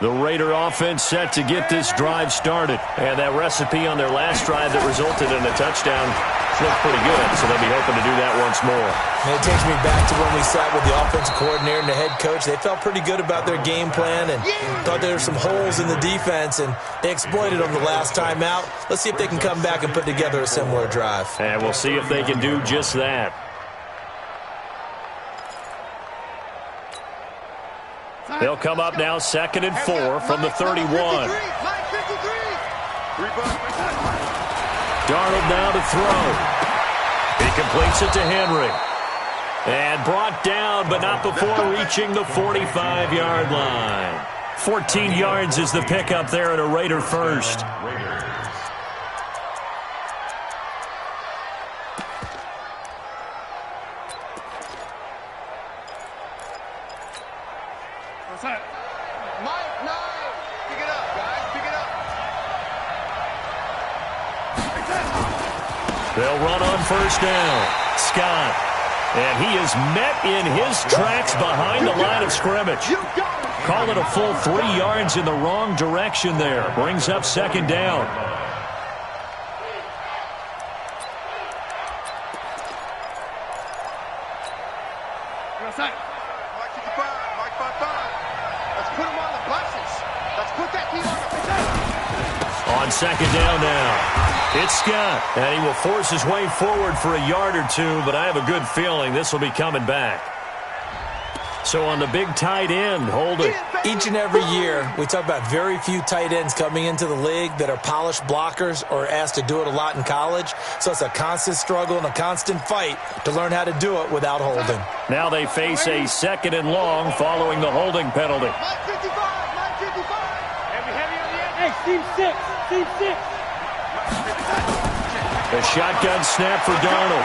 The Raider offense set to get this drive started. And that recipe on their last drive that resulted in a touchdown looked pretty good, so they'll be hoping to do that once more. And it takes me back to when we sat with the offensive coordinator and the head coach. They felt pretty good about their game plan and thought there were some holes in the defense, and they exploited them the last time out. Let's see if they can come back and put together a similar drive. And we'll see if they can do just that. They'll come up now 2nd and 4 from the 31. Darnold now to throw. He completes it to Henry. And brought down, but not before reaching the 45-yard line. 14 yards is the pickup there at a Raider first. They'll run on first down. Scott. And he is met in his tracks behind the line of scrimmage. Call it a full 3 yards in the wrong direction there. Brings up 2nd down. On 2nd down now. It's Scott, and he will force his way forward for a yard or two, but I have a good feeling this will be coming back. So on the big tight end, Holden. Each and every year, we talk about very few tight ends coming into the league that are polished blockers or asked to do it a lot in college. So it's a constant struggle and a constant fight to learn how to do it without holding. Now they face a 2nd and long following the holding penalty. Hey, team 6, team 6. A shotgun snap for Darnold.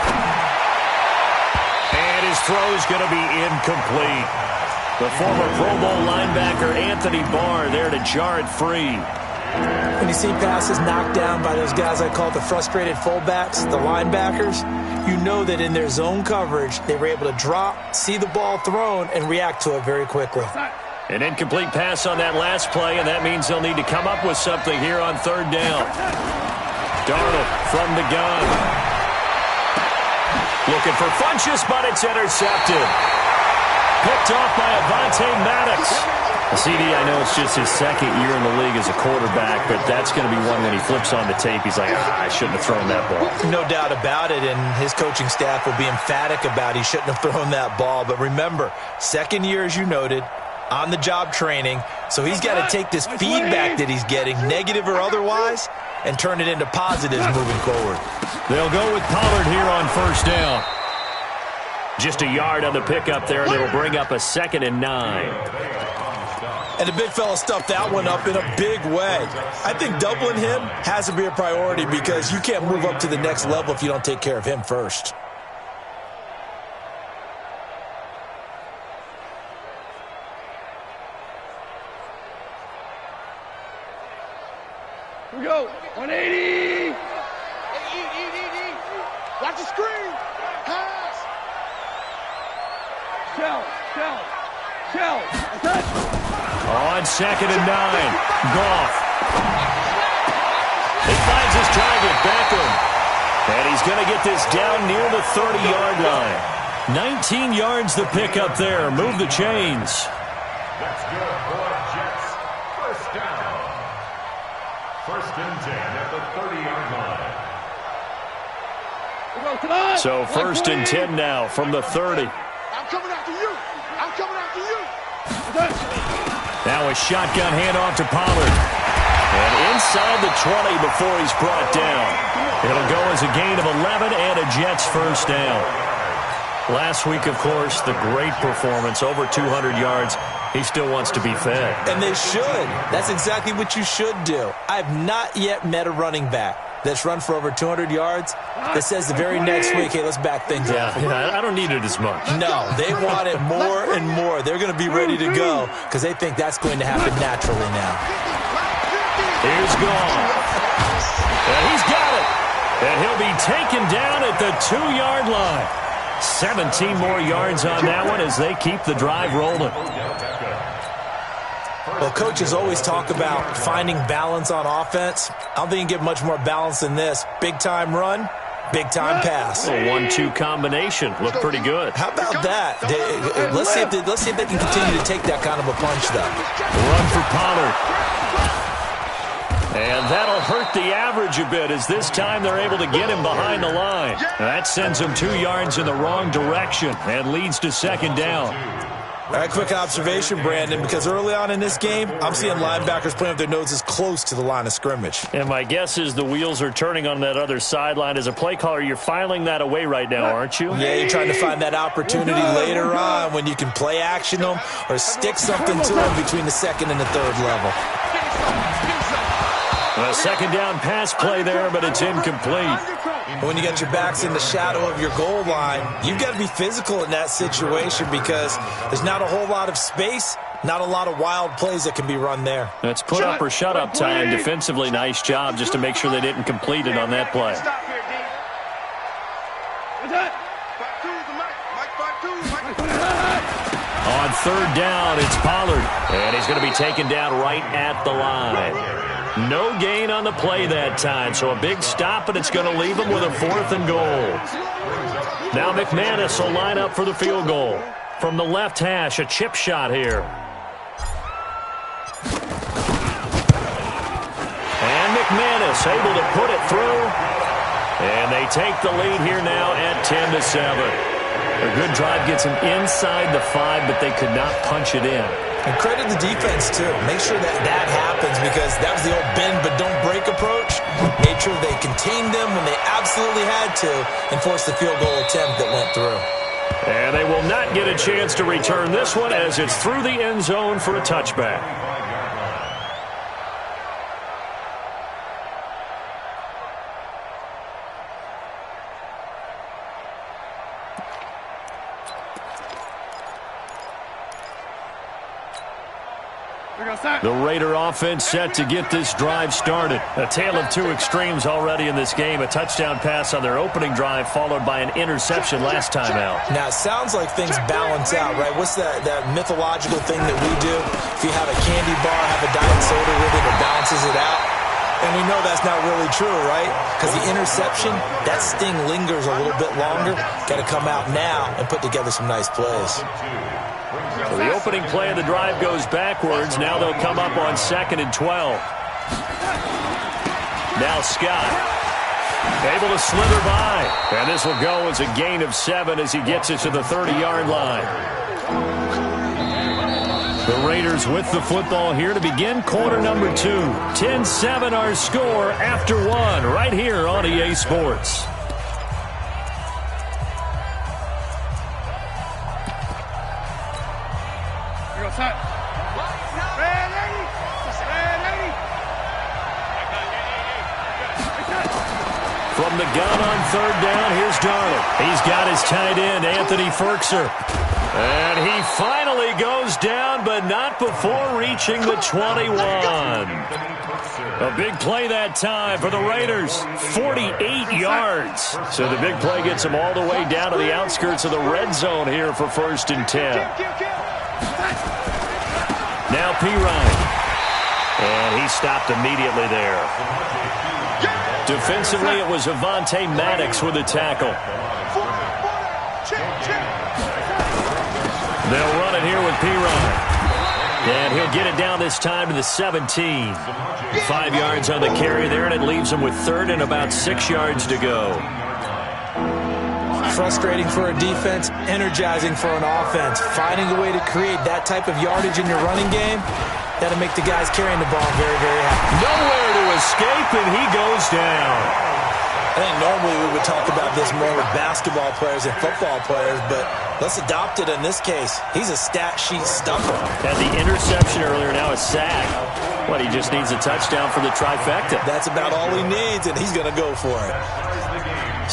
And his throw is going to be incomplete. The former Pro Bowl linebacker Anthony Barr there to jar it free. When you see passes knocked down by those guys I call the frustrated fullbacks, the linebackers, you know that in their zone coverage, they were able to drop, see the ball thrown, and react to it very quickly. An incomplete pass on that last play, and that means they'll need to come up with something here on 3rd down. Darnold from the gun. Looking for Funchess, but it's intercepted. Picked off by Avonte Maddox. CD, I know it's just his 2nd year in the league as a quarterback, but that's going to be one when he flips on the tape. He's like, I shouldn't have thrown that ball. No doubt about it, and his coaching staff will be emphatic about he shouldn't have thrown that ball. But remember, 2nd year, as you noted, on-the-job training, so he's got to take this feedback that he's getting, negative or otherwise, and turn it into positives moving forward. They'll go with Pollard here on 1st down. Just a yard on the pickup there, and it'll bring up a 2nd and 9. And the big fella stuffed that one up in a big way. I think doubling him has to be a priority because you can't move up to the next level if you don't take care of him first. Here we go. 180. Watch the screen. Pass. Shell. On 2nd and 9. Goff. He finds his target, Beckham. And he's going to get this down near the 30-yard line. 19 yards the pickup there. Move the chains. That's good for Jets. 1st down. 1st and 10 at the 30-yard line. So 1st and 10 now from the 30. I'm coming after you. Now a shotgun handoff to Pollard. And inside the 20 before he's brought down. It'll go as a gain of 11 and a Jets 1st down. Last week, of course, the great performance, over 200 yards. He still wants to be fed. And they should. That's exactly what you should do. I've not yet met a running back that's run for over 200 yards that says the very next week, hey, let's back things up. Yeah, I don't need it as much. No, they want it more and more. They're going to be ready to go because they think that's going to happen naturally now. Here's Goff. And he's got it. And he'll be taken down at the 2-yard line. 17 more yards on that one as they keep the drive rolling. Well, coaches always talk about finding balance on offense. I don't think you can get much more balance than this. Big-time run, big-time pass. A 1-2 combination. Looked pretty good. How about that? Let's see if they can continue to take that kind of a punch, though. Run for Pollard. And that'll hurt the average a bit as this time they're able to get him behind the line. And that sends him 2 yards in the wrong direction and leads to second down. All right, quick observation, Brandon, because early on in this game, I'm seeing linebackers playing with their noses close to the line of scrimmage. And my guess is the wheels are turning on that other sideline. As a play caller, you're filing that away right now, aren't you? Yeah, you're trying to find that opportunity later on when you can play action them or stick something to them between the second and the third level. A second down pass play there, but it's incomplete. When you got your backs in the shadow of your goal line, you've got to be physical in that situation because there's not a whole lot of space, not a lot of wild plays that can be run there. That's put up or shut up time. Defensively, nice job just to make sure they didn't complete it on that play. On third down, it's Pollard, and he's going to be taken down right at the line. No gain on the play that time, so a big stop, and it's going to leave him with a 4th and goal. Now McManus will line up for the field goal. From the left hash, a chip shot here. And McManus able to put it through. And they take the lead here now at 10-7. A good drive gets them inside the 5, but they could not punch it in. And credit the defense, too. Make sure that happens because that was the old bend but don't break approach. Made sure they contained them when they absolutely had to and forced the field goal attempt that went through. And they will not get a chance to return this one as it's through the end zone for a touchback. The Raider offense set to get this drive started. A tale of 2 extremes already in this game. A touchdown pass on their opening drive followed by an interception last time out. Now, it sounds like things balance out, right? What's that mythological thing that we do? If you have a candy bar, have a diet soda with it, it balances it out. And we know that's not really true, right? Because the interception, that sting lingers a little bit longer. Got to come out now and put together some nice plays. So the opening play of the drive goes backwards. Now they'll come up on 2nd and 12. Now Scott able to slither by. And this will go as a gain of 7 as he gets it to the 30-yard line. The Raiders with the football here to begin quarter number 2. 10-7 our score after 1 right here on EA Sports. From the gun on third down, here's Darnold. He's got his tight end, Anthony Firkser. And he finally goes down, but not before reaching the 21. A big play that time for the Raiders, 48 yards. So the big play gets them all the way down to the outskirts of the red zone here for 1st and 10. Now Pirine. And he stopped immediately there. Defensively, it was Avonte Maddox with a tackle. They'll run it here with Pirine. And he'll get it down this time to the 17. 5 yards on the carry there, and it leaves him with 3rd and about 6 yards to go. Frustrating for a defense, energizing for an offense. Finding a way to create that type of yardage in your running game, that'll make the guys carrying the ball very, very happy. Nowhere to escape, and he goes down. I think normally we would talk about this more with basketball players and football players, but let's adopt it in this case. He's a stat sheet stuffer. Had the interception earlier, now a sack. What, he just needs a touchdown for the trifecta. That's about all he needs, and he's going to go for it.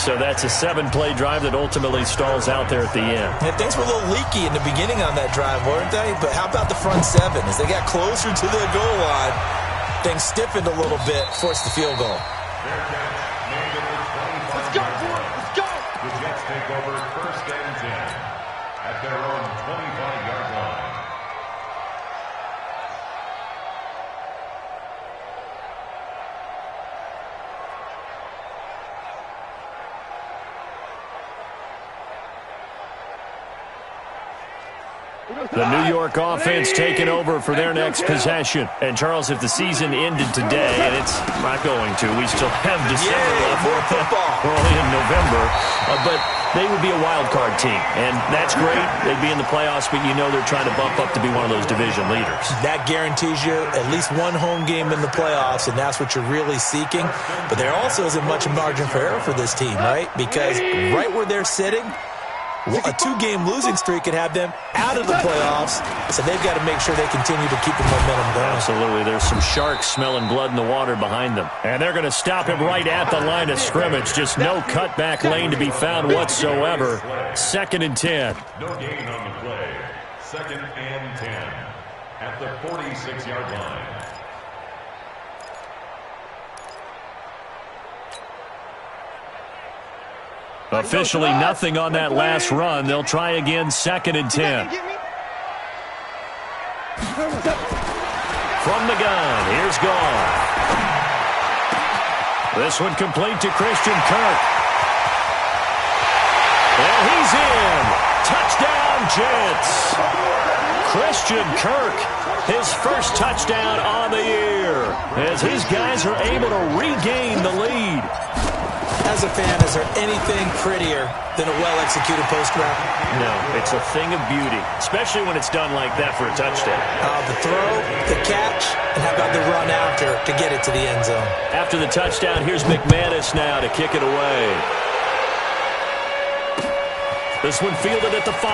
So that's a 7-play drive that ultimately stalls out there at the end. And things were a little leaky in the beginning on that drive, weren't they? But how about the front 7? As they got closer to the goal line, things stiffened a little bit, forced the field goal. Let's go, boy. Let's go. The Jets take over 1st and at their own 25-yard line. The New York offense taking over for their next possession. And, Charles, if the season ended today, and it's not going to, we still have December left. More football. We're only in November. But they would be a wild card team. And that's great. They'd be in the playoffs, but you know they're trying to bump up to be one of those division leaders. That guarantees you at least one home game in the playoffs, and that's what you're really seeking. But there also isn't much margin for error for this team, right? Because right where they're sitting, a two-game losing streak could have them out of the playoffs, so they've got to make sure they continue to keep the momentum going. Absolutely. There's some sharks smelling blood in the water behind them. And they're going to stop him right at the line of scrimmage. Just no cutback lane to be found whatsoever. 2nd and 10. No gain on the play. 2nd and 10 at the 46-yard line. Officially nothing on that last run. They'll try again, 2nd and 10. From the gun, here's Goff. This one complete to Christian Kirk. And he's in. Touchdown, Jets. Christian Kirk, his first touchdown on the year, as his guys are able to regain the lead. As a fan, is there anything prettier than a well-executed post route? No, it's a thing of beauty, especially when it's done like that for a touchdown. The throw, the catch, and how about the run after to get it to the end zone? After the touchdown, here's McManus now to kick it away. This one fielded at the 5.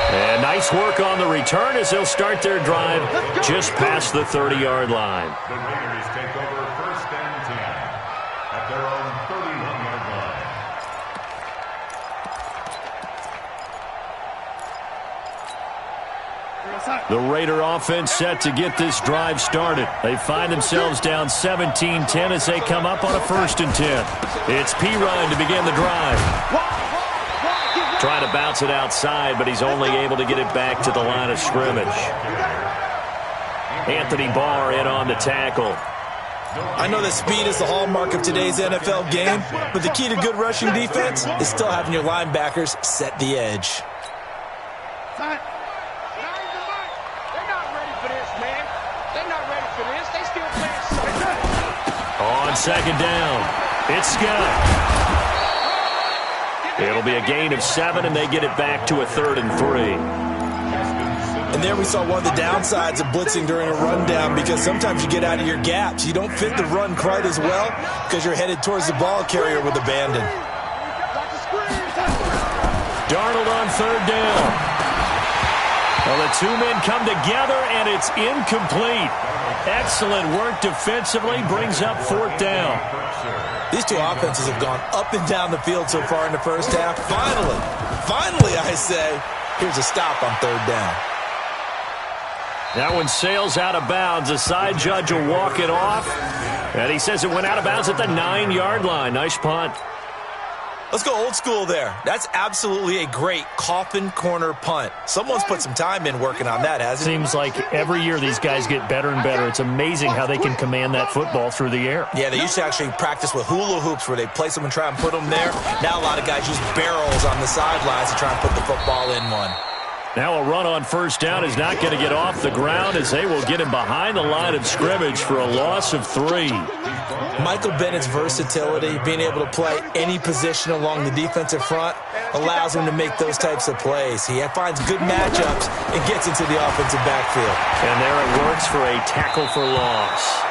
And nice work on the return as they'll start their drive just past the 30-yard line. The Raiders take over 1st and 10 at their own 31-yard line. The Raider offense set to get this drive started. They find themselves down 17-10 as they come up on a 1st and 10. It's Perine to begin the drive. Trying to bounce it outside, but he's only able to get it back to the line of scrimmage. Anthony Barr in on the tackle. I know that speed is the hallmark of today's NFL game, but the key to good rushing defense is still having your linebackers set the edge. They're not ready for this, man. They're not ready for this. They still playing. On 2nd down, it's Scott. It'll be a gain of 7, and they get it back to a 3rd and 3. And there we saw one of the downsides of blitzing during a rundown, because sometimes you get out of your gaps. You don't fit the run quite as well because you're headed towards the ball carrier with abandon. Darnold on 3rd down. Well, the two men come together, and it's incomplete. Excellent work defensively, brings up 4th down. These two offenses have gone up and down the field so far in the first half. Finally, I say, here's a stop on 3rd down. That one sails out of bounds. The side judge will walk it off. And he says it went out of bounds at the 9-yard line. Nice punt. Let's go old school there. That's absolutely a great coffin corner punt. Someone's put some time in working on that, hasn't it? Seems like every year these guys get better and better. It's amazing how they can command that football through the air. Yeah, they used to actually practice with hula hoops where they place them and try and put them there. Now a lot of guys use barrels on the sidelines to try and put the football in one. Now a run on 1st down is not going to get off the ground as they will get him behind the line of scrimmage for a loss of 3. Michael Bennett's versatility, being able to play any position along the defensive front, allows him to make those types of plays. He finds good matchups and gets into the offensive backfield. And there it works for a tackle for loss.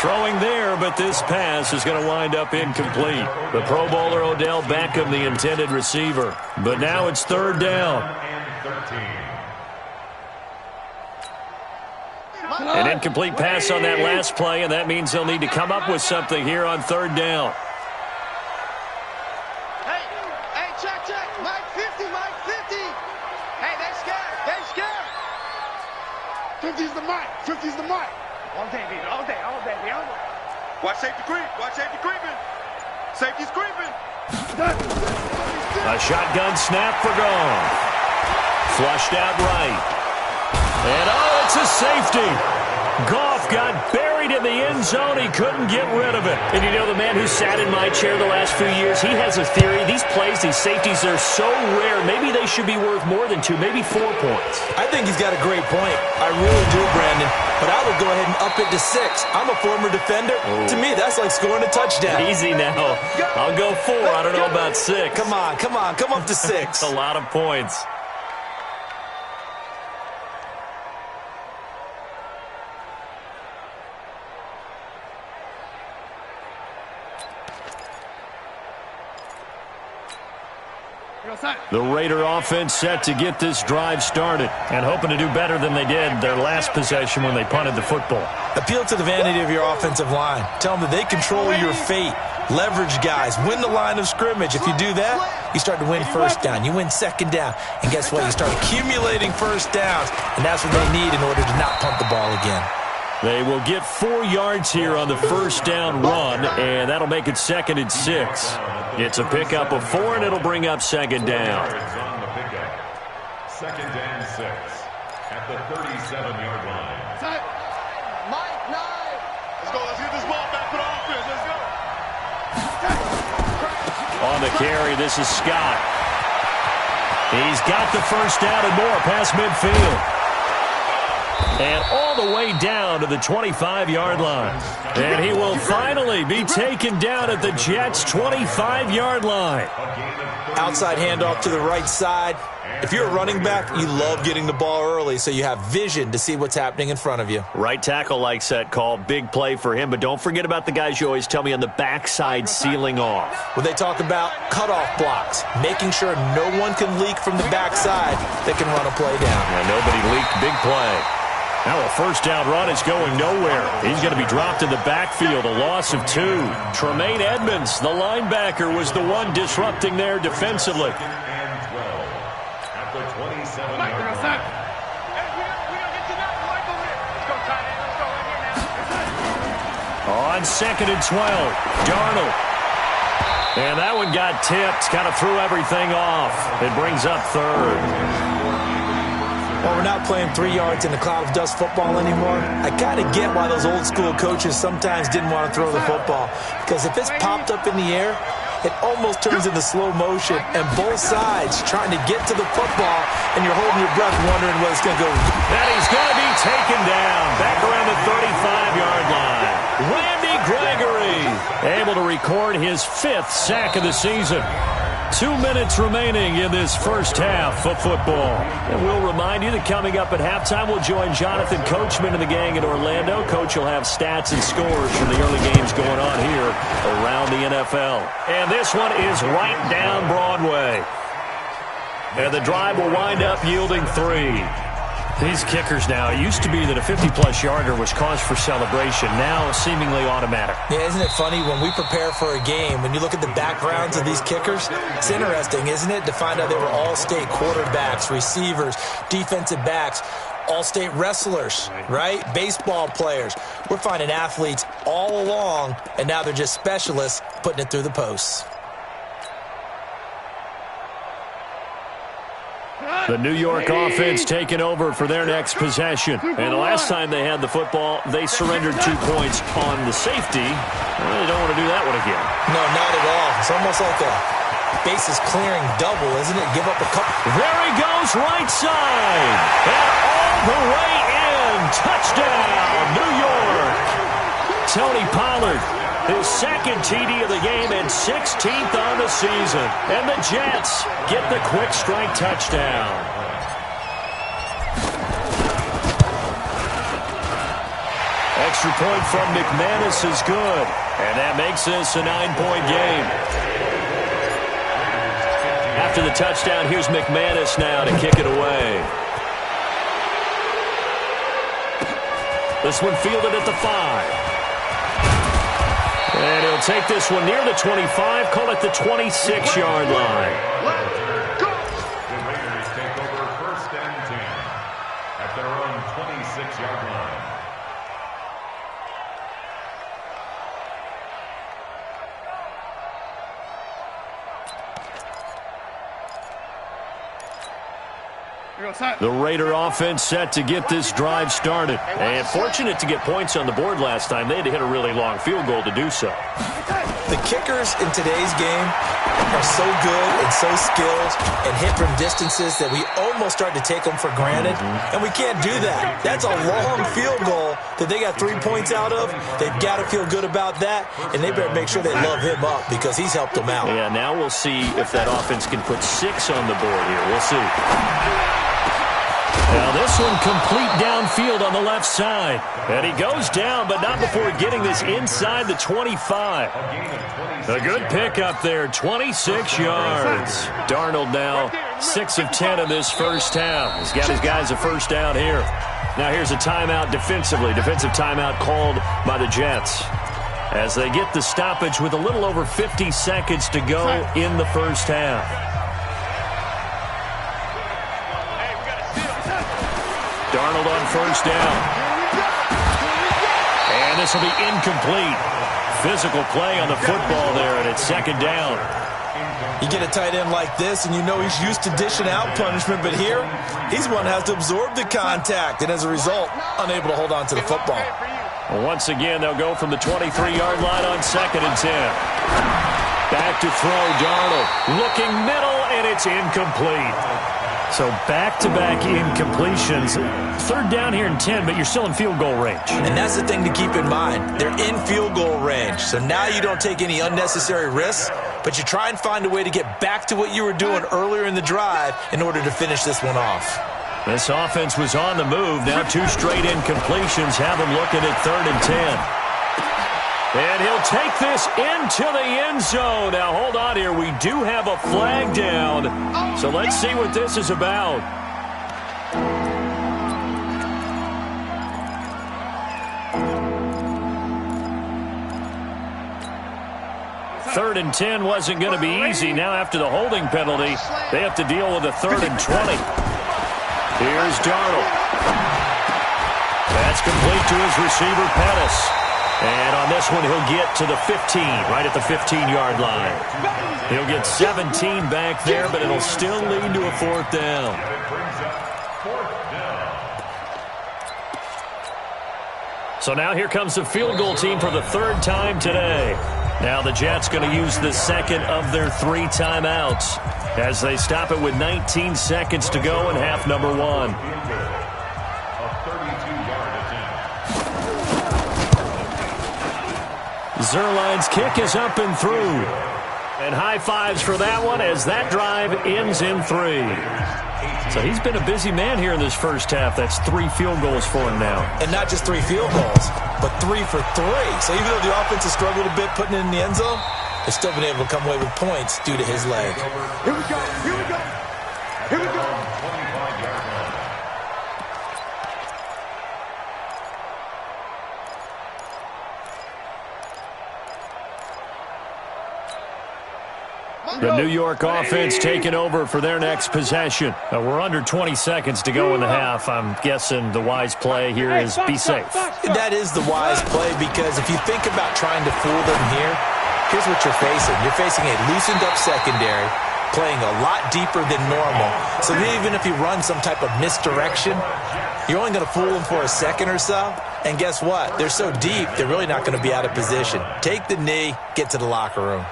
Throwing there, but this pass is going to wind up incomplete. The Pro Bowler Odell Beckham, the intended receiver. But now it's 3rd down. An incomplete pass on that last play, and that means they'll need to come up with something here on 3rd down. Hey, check. Mike 50. Hey, they scared. 50's the mic. All day, baby. Watch safety creep. Safety's creeping. A shotgun snap for Goff. Flushed out right. And, oh, it's a safety. Goff got buried in the end zone. He couldn't get rid of it. And you know, the man who sat in my chair the last few years, he has a theory. These plays, these safeties, they're so rare. Maybe they should be worth more than 2, maybe 4 points. I think he's got a great point. I really do, Brandon. But I would go ahead and up it to 6. I'm a former defender. Oh. To me, that's like scoring a touchdown. Easy now. I'll go 4. I don't know about 6. Come on. Come up to 6. That's a lot of points. The Raider offense set to get this drive started and hoping to do better than they did their last possession when they punted the football. Appeal to the vanity of your offensive line. Tell them that they control your fate. Leverage guys. Win the line of scrimmage. If you do that, you start to win first down. You win second down. And guess what? You start accumulating first downs. And that's what they need in order to not punt the ball again. They will get 4 yards here on the first down run, and that'll make it 2nd and 6. It's a pickup of 4, and it'll bring up 2nd down. 2nd and 6 at the 37-yard line. Mike, 9. Let's go. Let's get this ball back for the offense. Let's go. On the carry, this is Scott. He's got the first down and more past midfield. And all the way down to the 25-yard line. And he will finally be taken down at the Jets' 25-yard line. Outside handoff to the right side. If you're a running back, you love getting the ball early so you have vision to see what's happening in front of you. Right tackle likes that call. Big play for him. But don't forget about the guys you always tell me on the backside sealing off. When they talk about cutoff blocks, making sure no one can leak from the backside that can run a play down. And nobody leaked. Big play. Now a first down run is going nowhere. He's going to be dropped in the backfield, a loss of 2. Tremaine Edmonds, the linebacker, was the one disrupting there defensively. And 12 at the 27-yard line. On 2nd and 12, Darnold. And that one got tipped, kind of threw everything off. It brings up 3rd. Well, we're not playing 3 yards in a cloud of dust football anymore. I kind of get why those old school coaches sometimes didn't want to throw the football. Because if it's popped up in the air, it almost turns into slow motion. And both sides trying to get to the football, and you're holding your breath wondering where it's going to go. And he's going to be taken down back around the 35-yard line. Randy Gregory able to record his 5th sack of the season. 2 minutes remaining in this first half of football. And we'll remind you that coming up at halftime, we'll join Jonathan Coachman and the gang in Orlando. Coach will have stats and scores from the early games going on here around the NFL. And this one is right down Broadway. And the drive will wind up yielding 3. These kickers now, it used to be that a 50-plus yarder was cause for celebration. Now, seemingly automatic. Yeah, isn't it funny when we prepare for a game, when you look at the backgrounds of these kickers, it's interesting, isn't it, to find out they were all-state quarterbacks, receivers, defensive backs, all-state wrestlers, right? Baseball players. We're finding athletes all along, and now they're just specialists putting it through the posts. The New York offense taking over for their next possession. And the last time they had the football, they surrendered 2 points on the safety. Well, they don't want to do that one again. No, not at all. It's almost like a bases clearing double, isn't it? Give up a couple. There he goes, right side. And all the way in. Touchdown, New York. Tony Pollard, his 2nd TD of the game and 16th on the season. And the Jets get the quick strike touchdown. Extra point from McManus is good. And that makes this a 9-point game. After the touchdown, here's McManus now to kick it away. This one fielded at the 5. And he'll take this one near the 25, call it the 26-yard line. The Raiders take over 1st and 10 at their own 26-yard line. The Raider offense set to get this drive started. And fortunate to get points on the board last time. They had to hit a really long field goal to do so. The kickers in today's game are so good and so skilled and hit from distances that we almost start to take them for granted. And we can't do that. That's a long field goal that they got 3 points out of. They've got to feel good about that, and they better make sure they love him up because he's helped them out. Yeah, now we'll see if that offense can put 6 on the board here. We'll see. Now this one complete downfield on the left side. And he goes down, but not before getting this inside the 25. A good pickup there, 26 yards. Darnold now 6 of 10 in this first half. He's got his guys a first down here. Now here's a timeout defensively. Defensive timeout called by the Jets as they get the stoppage with a little over 50 seconds to go in the first half. Darnold on first down. And this will be incomplete. Physical play on the football there, and it's second down. You get a tight end like this, and you know he's used to dishing out punishment, but here, he's one that has to absorb the contact, and as a result, unable to hold on to the football. Well, once again, they'll go from the 23-yard line on 2nd and 10. Back to throw, Darnold. Looking middle, and it's incomplete. So back-to-back incompletions. Third down here in 10, but you're still in field goal range. And that's the thing to keep in mind. They're in field goal range. So now you don't take any unnecessary risks, but you try and find a way to get back to what you were doing earlier in the drive in order to finish this one off. This offense was on the move. Now 2 straight incompletions have them looking at 3rd and 10. And he'll take this into the end zone. Now, hold on here. We do have a flag down. So let's see what this is about. Third and 10 wasn't going to be easy. Now, after the holding penalty, they have to deal with a 3rd and 20. Here's Darnold. That's complete to his receiver, Pettis. And on this one, he'll get to the 15, right at the 15-yard line. He'll get 17 back there, but it'll still lead to a 4th down. So now here comes the field goal team for the 3rd time today. Now the Jets going to use the 2nd of their 3 timeouts as they stop it with 19 seconds to go in half number 1. Zuerlein's kick is up and through. And high fives for that one as that drive ends in 3. So he's been a busy man here in this first half. That's 3 field goals for him now. And not just 3 field goals, but 3 for 3. So even though the offense has struggled a bit putting it in the end zone, they've still been able to come away with points due to his leg. Here we go. Here we go. Here we go. The New York offense taking over for their next possession. We're under 20 seconds to go in the half. I'm guessing the wise play here is be safe. That is the wise play because if you think about trying to fool them here, here's what you're facing. You're facing a loosened-up secondary, playing a lot deeper than normal. So even if you run some type of misdirection, you're only going to fool them for a second or so. And guess what? They're so deep, they're really not going to be out of position. Take the knee, get to the locker room.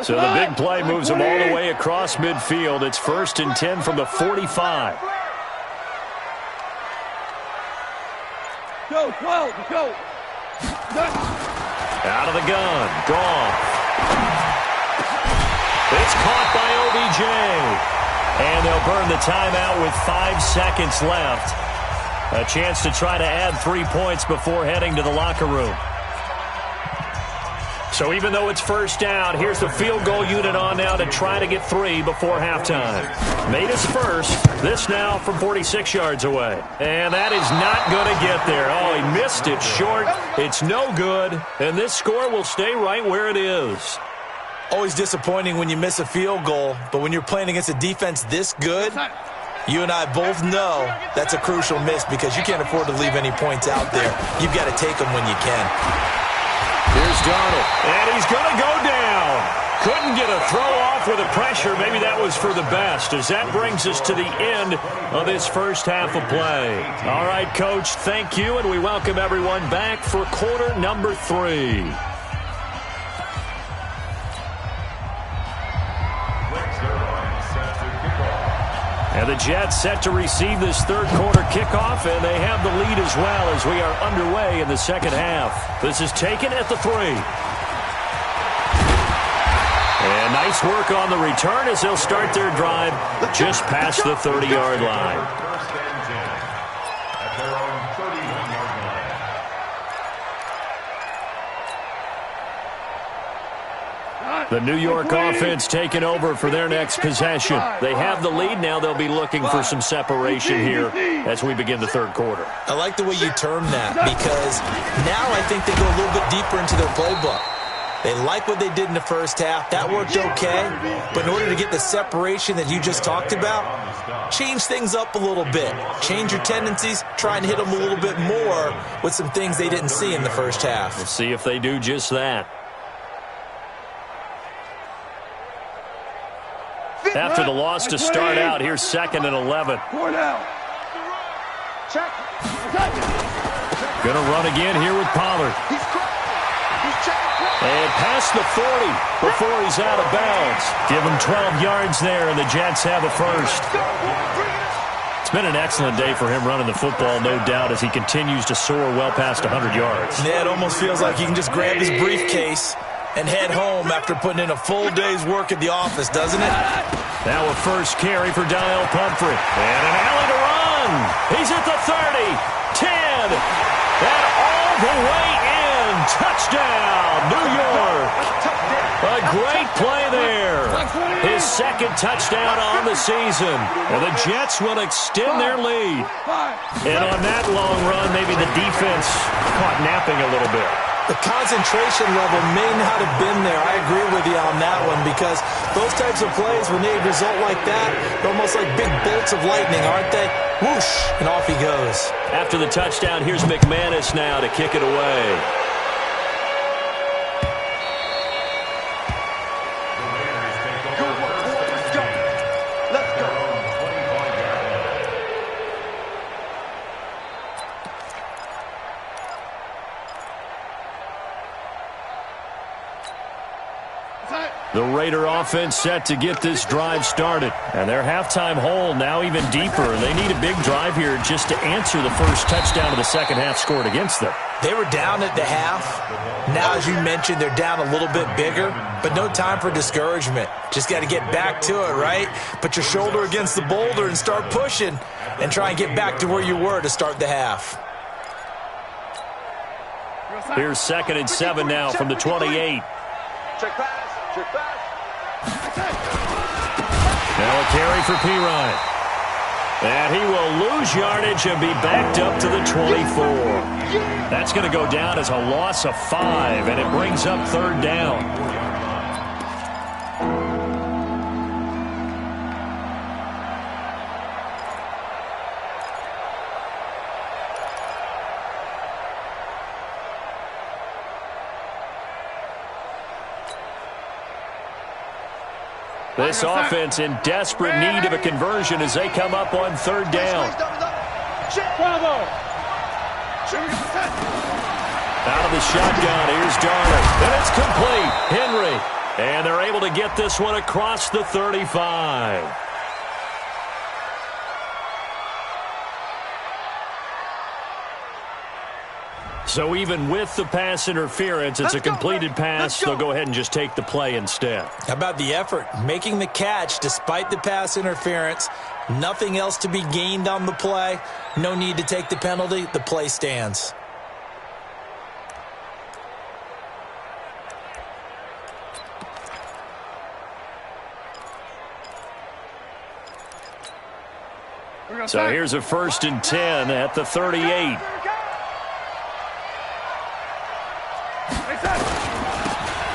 So the big play moves them all the way across midfield. It's 1st and 10 from the 45. Go, go. Out of the gun. Goff. It's caught by OBJ. And they'll burn the timeout with 5 seconds left. A chance to try to add 3 points before heading to the locker room. So even though it's first down, here's the field goal unit on now to try to get 3 before halftime. Made his first. This now from 46 yards away. And that is not going to get there. Oh, he missed it short. It's no good. And this score will stay right where it is. Always disappointing when you miss a field goal, but when you're playing against a defense this good, You and I both know that's a crucial miss because you can't afford to leave any points out there. You've got to take them when you can. Here's Darnold, and he's going to go down. Couldn't get a throw off with the pressure. Maybe that was for the best, as that brings us to the end of this first half of play. All right, Coach, thank you, and we welcome everyone back for quarter number 3. And the Jets set to receive this third quarter kickoff, and they have the lead as well as we are underway in the second half. This is taken at the 3. And nice work on the return as they'll start their drive just past the 30-yard line. First and 10 at their own 31-yard line. The New York offense taking over for their next possession. They have the lead. Now they'll be looking for some separation here as we begin the third quarter. I like the way you term that because now I think they go a little bit deeper into their playbook. They like what they did in the first half. That worked okay. But in order to get the separation that you just talked about, change things up a little bit. Change your tendencies. Try and hit them a little bit more with some things they didn't see in the first half. We'll see if they do just that. After the loss to start out, here's 2nd and 11. Going to run again here with Pollard. And past the 40 before he's out of bounds. Give him 12 yards there, and the Jets have a first. It's been an excellent day for him running the football, no doubt, as he continues to soar well past 100 yards. Yeah, it almost feels like he can just grab his briefcase and head home after putting in a full day's work at the office, doesn't it? Now a first carry for Daniel Pumphrey. And an alley to run. He's at the 30, 10, and all the way in. Touchdown, New York. A great play there. His second touchdown on the season. And the Jets will extend their lead. And on that long run, maybe the defense caught napping a little bit. The concentration level may not have been there. I agree with you on that one because those types of plays, when they result like that, they're almost like big bolts of lightning, aren't they? Whoosh, and off he goes. After the touchdown, here's McManus now to kick it away. The Raider offense set to get this drive started. And their halftime hole now even deeper. They need a big drive here just to answer the first touchdown of the second half scored against them. They were down at the half. Now, as you mentioned, they're down a little bit bigger, but no time for discouragement. Just got to get back to it, right? Put your shoulder against the boulder and start pushing and try and get back to where you were to start the half. Here's 2nd and 7 now from the 28. Check pass. Check pass. Now a carry for Pirine. And he will lose yardage and be backed up to the 24. That's going to go down as a loss of 5, and it brings up 3rd down. This offense in desperate need of a conversion as they come up on 3rd down. Out of the shotgun, here's Darnold. And it's complete. Henry. And they're able to get this one across the 35. So even with the pass interference, it's a completed pass. They'll go ahead and just take the play instead. How about the effort? Making the catch despite the pass interference. Nothing else to be gained on the play. No need to take the penalty. The play stands. So here's a 1st and 10 at the 38.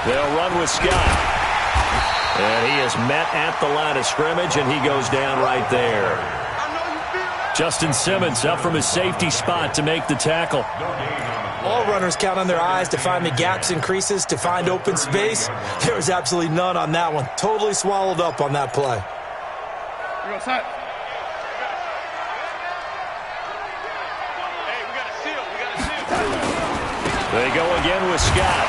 They'll run with Scott. And he is met at the line of scrimmage, and he goes down right there. Justin Simmons up from his safety spot to make the tackle. All runners count on their eyes to find the gaps and creases, to find open space. There was absolutely none on that one. Totally swallowed up on that play. They go again with Scott.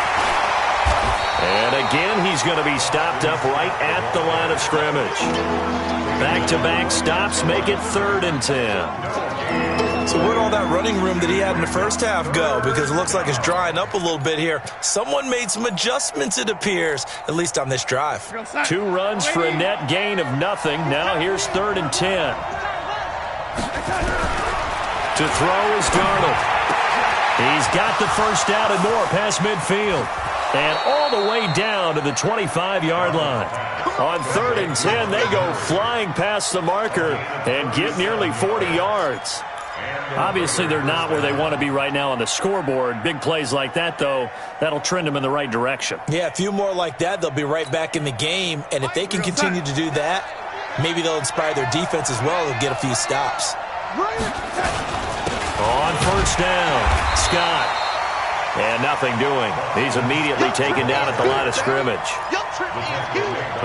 And again, he's going to be stopped up right at the line of scrimmage. Back-to-back stops make it 3rd and 10. So where'd all that running room that he had in the first half go? Because it looks like it's drying up a little bit here. Someone made some adjustments, it appears, at least on this drive. 2 runs for a net gain of nothing. Now here's 3rd and 10. To throw is Darnold. He's got the first down and more past midfield. And all the way down to the 25-yard line. On 3rd and 10, they go flying past the marker and get nearly 40 yards. Obviously, they're not where they want to be right now on the scoreboard. Big plays like that, though, that'll trend them in the right direction. Yeah, a few more like that, they'll be right back in the game. And if they can continue to do that, maybe they'll inspire their defense as well. They'll get a few stops. On first down, Scott. And nothing doing. He's immediately taken down at the line of scrimmage.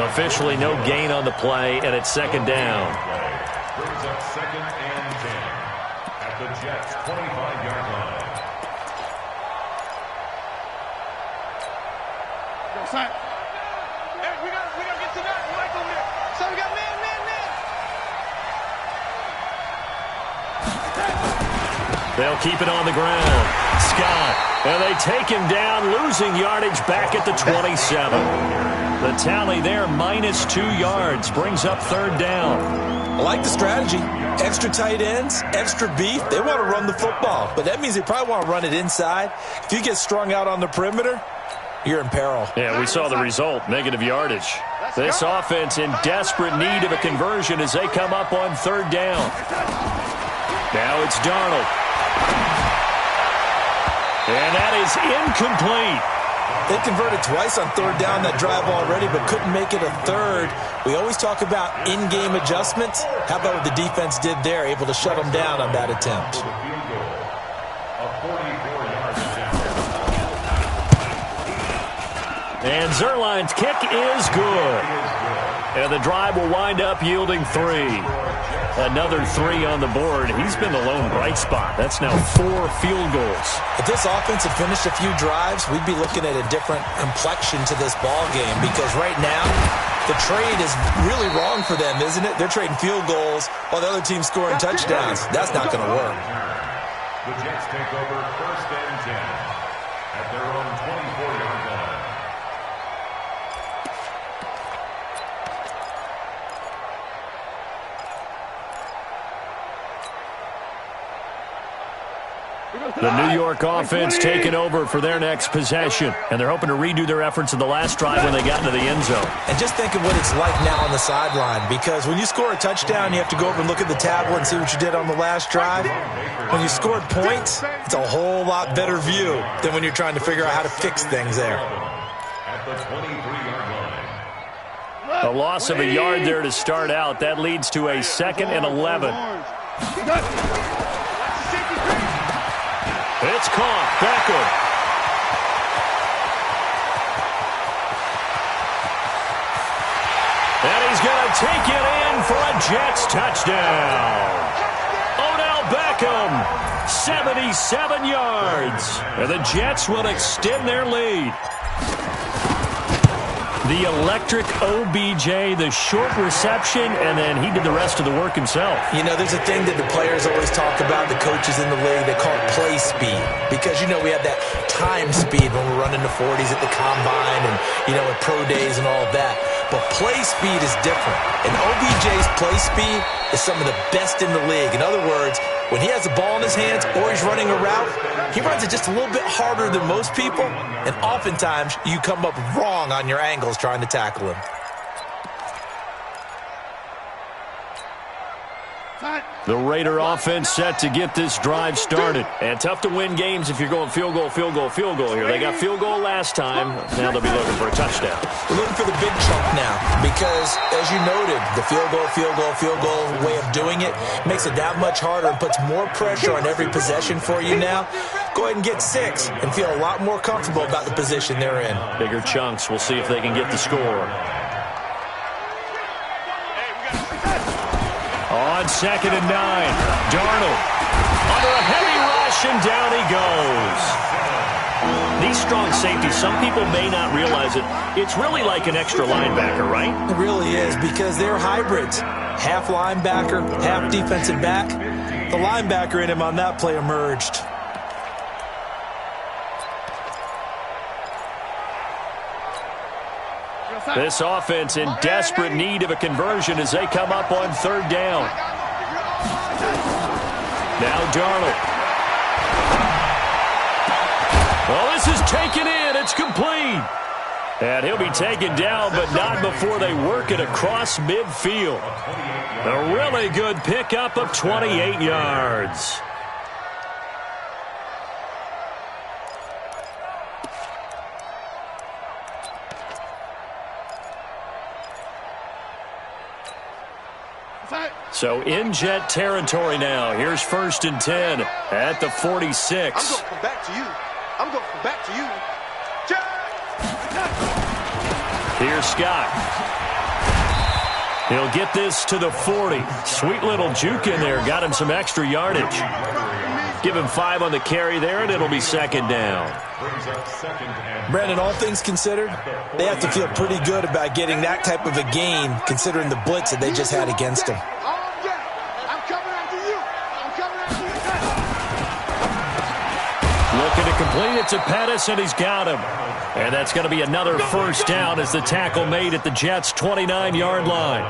Officially no gain on the play, and it's 2nd down. Brings up 2nd and 10 at the Jets' 25-yard line. Hey, we gotta get to that. Mike over there. So we got man. They'll keep it on the ground. Scott. And they take him down, losing yardage back at the 27. The tally there, -2 yards, brings up 3rd down. I like the strategy. Extra tight ends, extra beef. They want to run the football, but that means they probably want to run it inside. If you get strung out on the perimeter, you're in peril. Yeah, we saw the result, negative yardage. This offense in desperate need of a conversion as they come up on 3rd down. Now it's Darnold. And that is incomplete. They converted twice on 3rd down that drive already, but couldn't make it a 3rd. We always talk about in-game adjustments. How about what the defense did there, able to shut them down on that attempt? And Zuerlein's kick is good. And the drive will wind up yielding 3. Another 3 on the board. He's been the lone bright spot. That's now 4 field goals. If this offense had finished a few drives, we'd be looking at a different complexion to this ball game, because right now the trade is really wrong for them, isn't it? They're trading field goals while the other team's scoring touchdowns. That's not going to work. The Jets take over 1st and 10 at their own 24-yard line. The New York offense taking over for their next possession. And they're hoping to redo their efforts in the last drive when they got into the end zone. And just think of what it's like now on the sideline, because when you score a touchdown, you have to go over and look at the tablet and see what you did on the last drive. When you scored points, it's a whole lot better view than when you're trying to figure out how to fix things there. At the 23-yard line. A loss of a yard there to start out. That leads to a 2nd and 11. It's caught. Beckham. And he's going to take it in for a Jets touchdown. Odell Beckham, 77 yards. And the Jets will extend their lead. The electric OBJ, the short reception, and then he did the rest of the work himself. You know, there's a thing that the players always talk about, the coaches in the league, they call it play speed. Because, you know, we have that time speed when we're running the 40s at the combine and, you know, at pro days and all of that. But play speed is different. And OBJ's play speed is some of the best in the league. In other words, when he has the ball in his hands or he's running a route, he runs it just a little bit harder than most people, and oftentimes you come up wrong on your angles trying to tackle him. Time. The Raider offense set to get this drive started. And tough to win games if you're going field goal, field goal, field goal here. They got field goal last time. Now they'll be looking for a touchdown. We're looking for the big chunk now because, as you noted, the field goal way of doing it makes it that much harder and puts more pressure on every possession for you now. Go ahead and get 6 and feel a lot more comfortable about the position they're in. Bigger chunks. We'll see if they can get the score. On 2nd and 9, Darnold under a heavy rush, and down he goes. These strong safeties, some people may not realize it. It's really like an extra linebacker, right? It really is because they're hybrids. Half linebacker, half defensive back. The linebacker in him on that play emerged. This offense in desperate need of a conversion as they come up on 3rd down. Now Darnold. Well, this is taken in. It's complete. And he'll be taken down, but not before they work it across midfield. A really good pickup of 28 yards. So in Jet territory now. Here's 1st and 10 at the 46. I'm going to come back to you. I'm going to come back to you. Here's Scott. He'll get this to the 40. Sweet little juke in there. Got him some extra yardage. Give him 5 on the carry there, and it'll be 2nd down. Brandon, all things considered, they have to feel pretty good about getting that type of a gain considering the blitz that they just had against them. Looking to complete it to Pettis, and he's got him. And that's going to be another 1st down as the tackle made at the Jets' 29-yard line.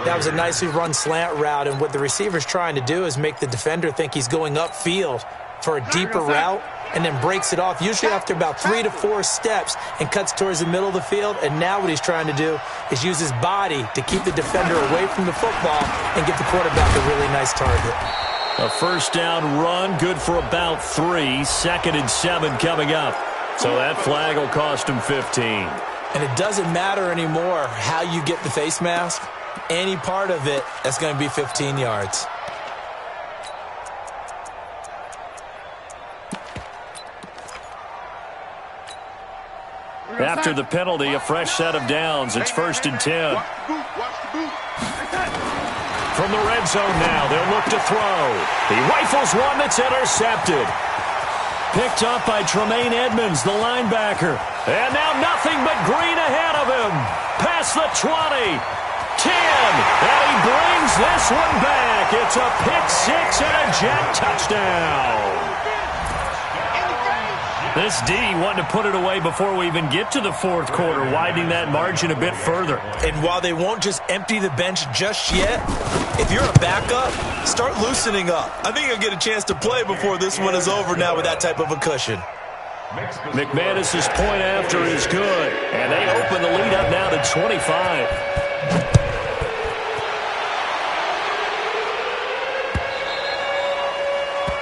That was a nicely run slant route, and what the receiver's trying to do is make the defender think he's going upfield for a deeper route and then breaks it off, usually after about 3 to 4 steps, and cuts towards the middle of the field. And now what he's trying to do is use his body to keep the defender away from the football and give the quarterback a really nice target. A 1st down run, good for about 3. 2nd and 7 coming up. So that flag will cost him 15. And it doesn't matter anymore how you get the face mask. Any part of it, that's going to be 15 yards. After the penalty, a fresh set of downs. It's 1st and 10. From the red zone now, they'll look to throw. He rifles one that's intercepted. Picked up by Tremaine Edmonds, the linebacker. And now nothing but green ahead of him. Past the 20, 10, and he brings this one back. It's a pick-6 and a Jet touchdown. This D wanting to put it away before we even get to the 4th quarter, widening that margin a bit further. And while they won't just empty the bench just yet, if you're a backup, start loosening up. I think you'll get a chance to play before this one is over now with that type of a cushion. McManus's point after is good, and they open the lead up now to 25.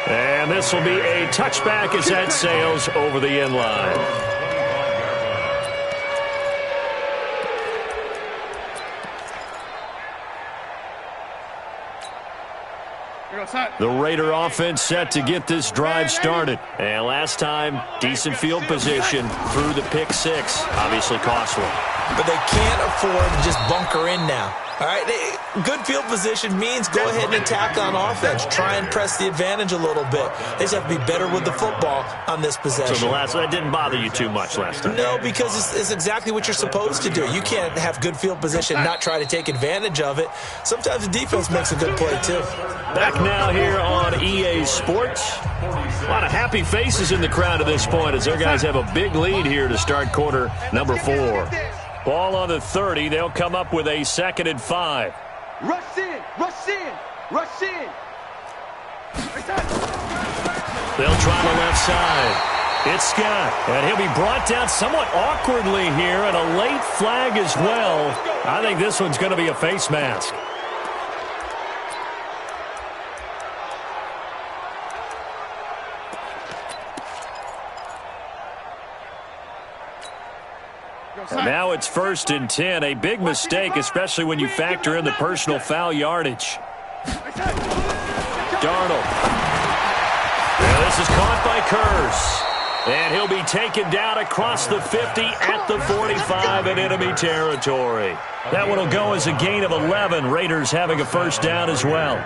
And this will be a touchback as that sails over the end line. The Raider offense set to get this drive started. And last time, decent field position through the pick-6. Obviously costly. But they can't afford to just bunker in now. All right, good field position means go ahead and attack on offense. Try and press the advantage a little bit. They just have to be better with the football on this possession. So that didn't bother you too much last time? No, because it's exactly what you're supposed to do. You can't have good field position and not try to take advantage of it. Sometimes the defense makes a good play, too. Back now here on EA Sports. A lot of happy faces in the crowd at this point as their guys have a big lead here to start quarter number 4. Ball on the 30. They'll come up with a 2nd and 5. Rush in, rush in, rush in. They'll try the left side. It's Scott, and he'll be brought down somewhat awkwardly here, and a late flag as well. I think this one's going to be a face mask. And now it's 1st and 10. A big mistake, especially when you factor in the personal foul yardage. Darnold. And this is caught by Kearse. And he'll be taken down across the 50 at the 45 in enemy territory. That one will go as a gain of 11. Raiders having a first down as well.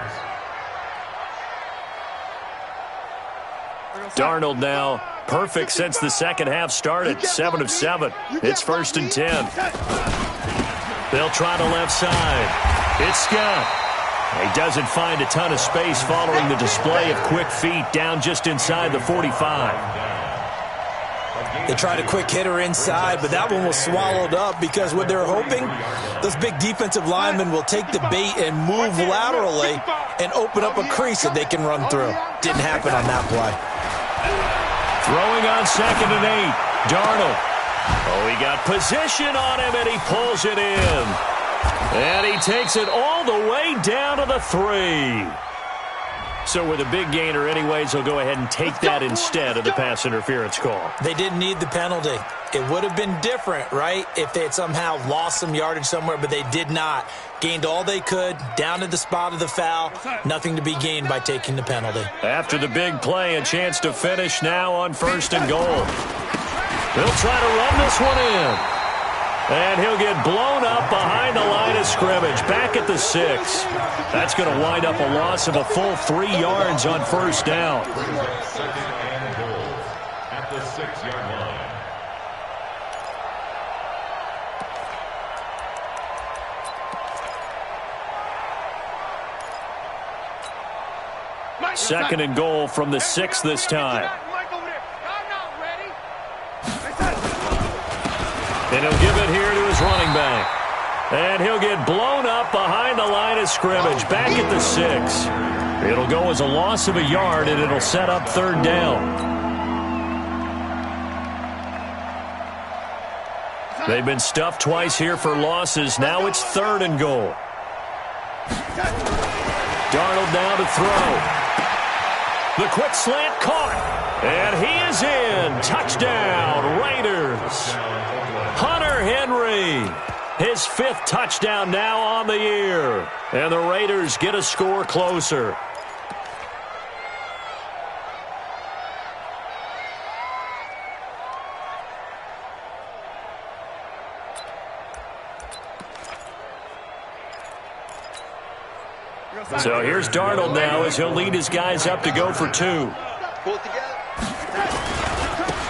Darnold now perfect since the second half started. 7 of 7. It's 1st and 10. They'll try the left side. It's Scott. He doesn't find a ton of space following the display of quick feet down just inside the 45. They tried a quick hitter inside, but that one was swallowed up because what they're hoping, those big defensive linemen will take the bait and move laterally and open up a crease that they can run through. Didn't happen on that play. Throwing on 2nd and 8. Darnold. Oh, he got position on him, and he pulls it in. And he takes it all the way down to the 3. So with a big gainer anyways, he'll go ahead and take that instead of the pass interference call. They didn't need the penalty. It would have been different, right, if they had somehow lost some yardage somewhere, but they did not. Gained all they could, down to the spot of the foul. Nothing to be gained by taking the penalty. After the big play, a chance to finish now on 1st and goal. They'll try to run this one in. And he'll get blown up behind the line of scrimmage, back at the 6. That's going to wind up a loss of a full 3 yards on 1st down. 2nd and goal at the 6-yard line. 2nd and goal from the 6 this time. And he'll give it here to his running back. And he'll get blown up behind the line of scrimmage, back at the 6. It'll go as a loss of a yard, and it'll set up 3rd down. They've been stuffed twice here for losses. Now it's 3rd and goal. Darnold now to throw. The quick slant caught. And he is in. Touchdown, Raiders. Hunter Henry, his 5th touchdown now on the year. And the Raiders get a score closer. So here's Darnold now as he'll lead his guys up to go for 2. Pull it together.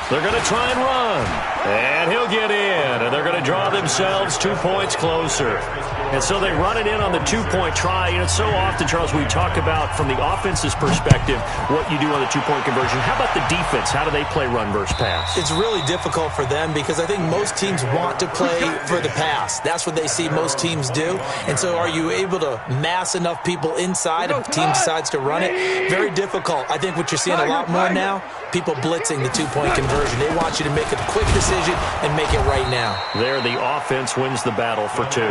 They're going to try and run. And he'll get in. And they're going to draw themselves 2 points closer. And so they run it in on the 2-point try. You know, so often, Charles, we talk about, from the offense's perspective, what you do on the 2-point conversion. How about the defense? How do they play run versus pass? It's really difficult for them because I think most teams want to play for the pass. That's what they see most teams do. And so are you able to mass enough people inside if a team decides to run it? Very difficult. I think what you're seeing a lot more now, people blitzing the 2-point conversion. They want you to make a quick decision and make it right now. There, the offense wins the battle for 2.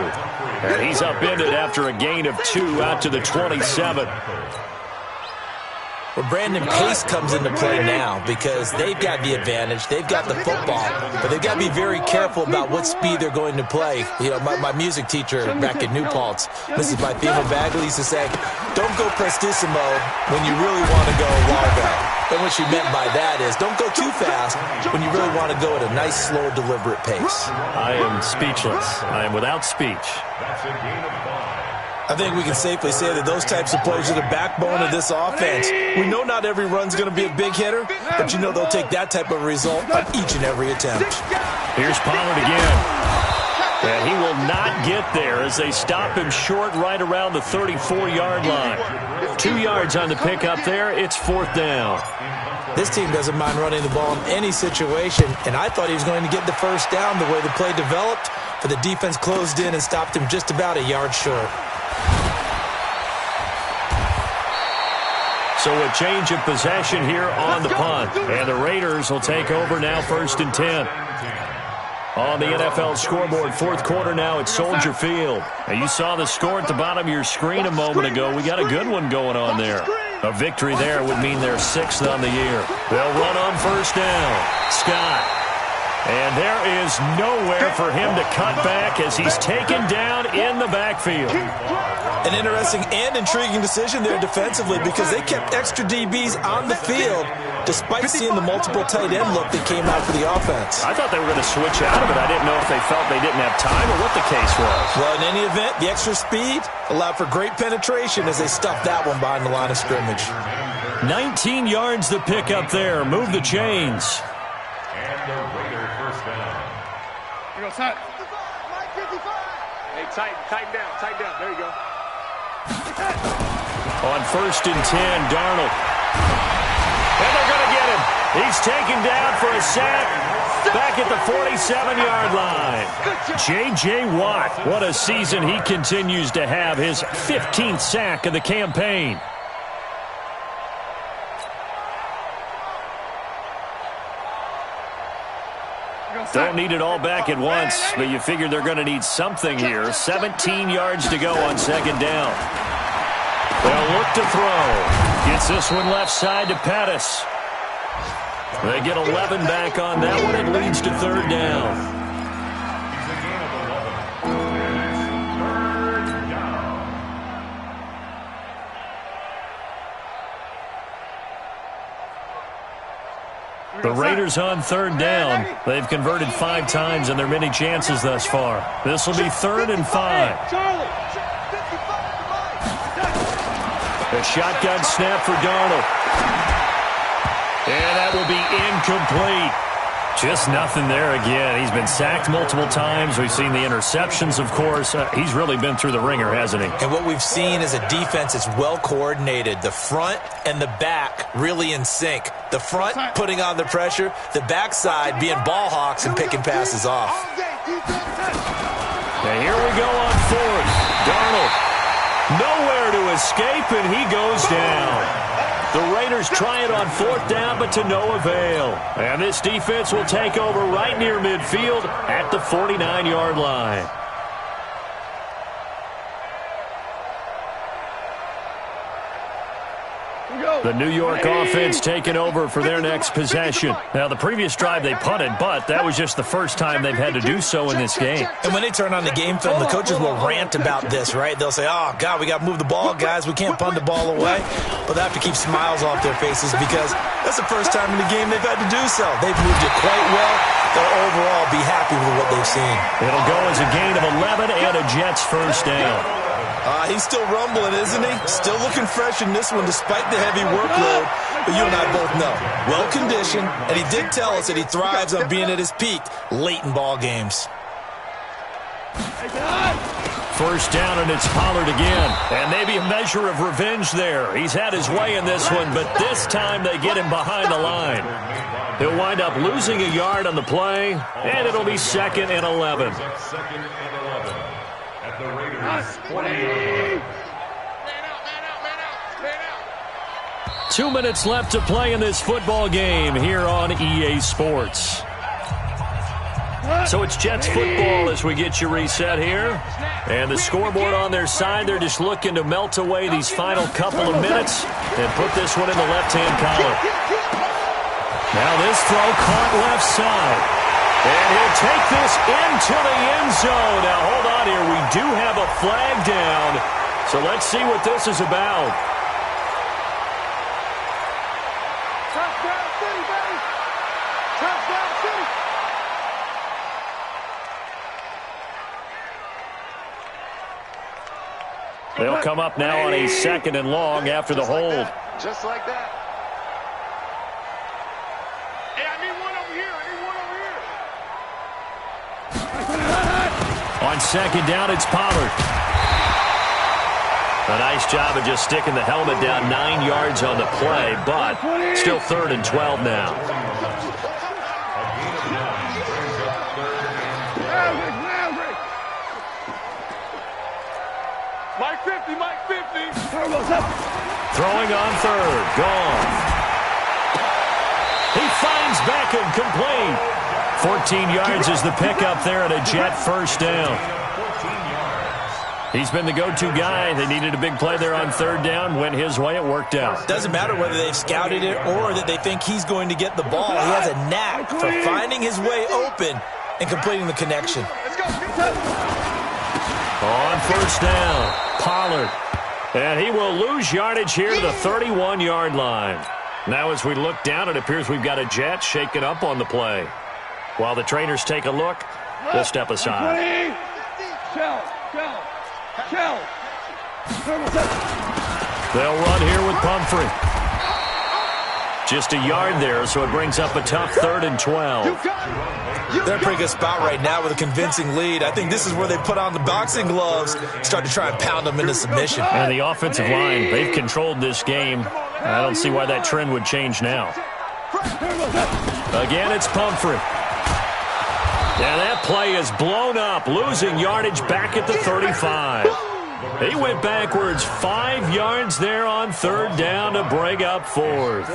And he's upended after a gain of 2 out to the 27. Well, Brandon Pace comes into play now because they've got the advantage. They've got the football, but they've got to be very careful about what speed they're going to play. You know, my music teacher back at New Paltz, Mrs. Bythema Bagley, used to say, don't go prestissimo when you really want to go largo. And what she meant by that is don't go too fast when you really want to go at a nice, slow, deliberate pace. I am speechless. I am without speech. That's a gain of 5. I think we can safely say that those types of plays are the backbone of this offense. We know not every run's going to be a big hitter, but you know they'll take that type of result on each and every attempt. Here's Pollard again. And he will not get there as they stop him short right around the 34-yard line. 2 yards on the pickup there. It's 4th down. This team doesn't mind running the ball in any situation, and I thought he was going to get the first down the way the play developed, but the defense closed in and stopped him just about a yard short. So a change of possession here on the punt. And the Raiders will take over now 1st and 10. On the NFL scoreboard, 4th quarter now at Soldier Field. And you saw the score at the bottom of your screen a moment ago. We got a good one going on there. A victory there would mean they're 6th on the year. They'll run on 1st down. Scott. And there is nowhere for him to cut back as he's taken down in the backfield. An interesting and intriguing decision there defensively because they kept extra DBs on the field despite seeing the multiple tight end look that came out for the offense. I thought they were going to switch out of it. I didn't know if they felt they didn't have time or what the case was. Well, in any event, the extra speed allowed for great penetration as they stuffed that one behind the line of scrimmage. 19 yards to pick up there. Move the chains. And the Raider first down. You go, son. Hey, tighten down. There you go. On 1st and 10, Darnold. And they're going to get him. He's taken down for a sack back at the 47-yard line. J.J. Watt, what a season he continues to have. His 15th sack of the campaign. Don't need it all back at once, but you figure they're going to need something here. 17 yards to go on 2nd down. They'll look to throw. Gets this one left side to Pettis. They get 11 back on that one. It leads to 3rd down. The Raiders on 3rd down. They've converted 5 times in their many chances thus far. This will be 3rd and 5. A shotgun snap for Darnold. And that will be incomplete. Just nothing there again. He's been sacked multiple times. We've seen the interceptions, of course. He's really been through the ringer, hasn't he? And what we've seen is a defense that's well coordinated. The front and the back really in sync. The front putting on the pressure. The backside being ball hawks and picking passes off. Now here we go on 4th. Darnold nowhere to escape, and he goes down. The Raiders try it on 4th down, but to no avail. And this defense will take over right near midfield at the 49-yard line. The New York offense taking over for their next possession. Now, the previous drive they punted, but that was just the first time they've had to do so in this game. And when they turn on the game film, the coaches will rant about this, right? They'll say, oh, God, we got to move the ball, guys. We can't punt the ball away. But they have to keep smiles off their faces because that's the first time in the game they've had to do so. They've moved it quite well. They'll overall be happy with what they've seen. It'll go as a gain of 11 and a Jets first down. He's still rumbling, isn't he? Still looking fresh in this one despite the heavy workload. But you and I both know, well-conditioned, and he did tell us that he thrives on being at his peak late in ball games. First down, and it's Pollard again. And maybe a measure of revenge there. He's had his way in this one, but this time they get him behind the line. He'll wind up losing a yard on the play, and it'll be 2nd and 11. At the Raiders 20. 2 minutes left to play in this football game here on EA Sports. So it's Jets football as we get you reset here. And the scoreboard on their side, they're just looking to melt away these final couple of minutes and put this one in the left-hand column. Now this throw caught left side. And he'll take this into the end zone. Now hold on here. We do have a flag down. So let's see what this is about. Touchdown City, baby! Touchdown City! They'll come up now on a 2nd and long after the hold. Just like that. Hey, I need one over here. On 2nd down, it's Pollard. A nice job of just sticking the helmet down 9 yards on the play, but still 3rd and 12 now. Mike 50, Mike 50. Throwing on 3rd, gone. He finds Beckham, complete. 14 yards is the pickup there at a Jet first down. 14 yards. He's been the go-to guy. They needed a big play there on third down. Went his way. It worked out. Doesn't matter whether they've scouted it or that they think he's going to get the ball. He has a knack for finding his way open and completing the connection. On first down, Pollard. And he will lose yardage here to the 31-yard line. Now as we look down, it appears we've got a jet shaken up on the play. While the trainers take a look, we'll step aside. They'll run here with Pumphrey. Just a yard there, so it brings up a tough 3rd and 12. They're in a pretty good spot right now with a convincing lead. I think this is where they put on the boxing gloves, start to try and pound them into submission. And the offensive line, they've controlled this game. I don't see why that trend would change now. Again, it's Pumphrey. Yeah, that play is blown up, losing yardage back at the 35. He went backwards 5 yards there on 3rd down to break up 4th.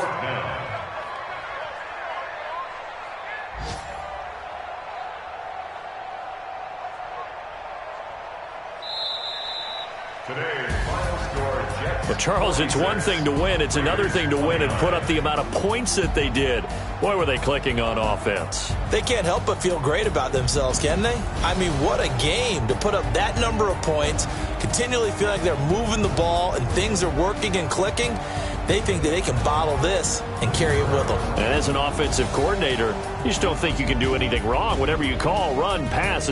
But Charles, it's one thing to win. It's another thing to win and put up the amount of points that they did. Boy, were they clicking on offense. They can't help but feel great about themselves, can they? I mean, what a game to put up that number of points, continually feel like they're moving the ball and things are working and clicking. They think that they can bottle this and carry it with them. And as an offensive coordinator, you just don't think you can do anything wrong. Whatever you call, run, pass,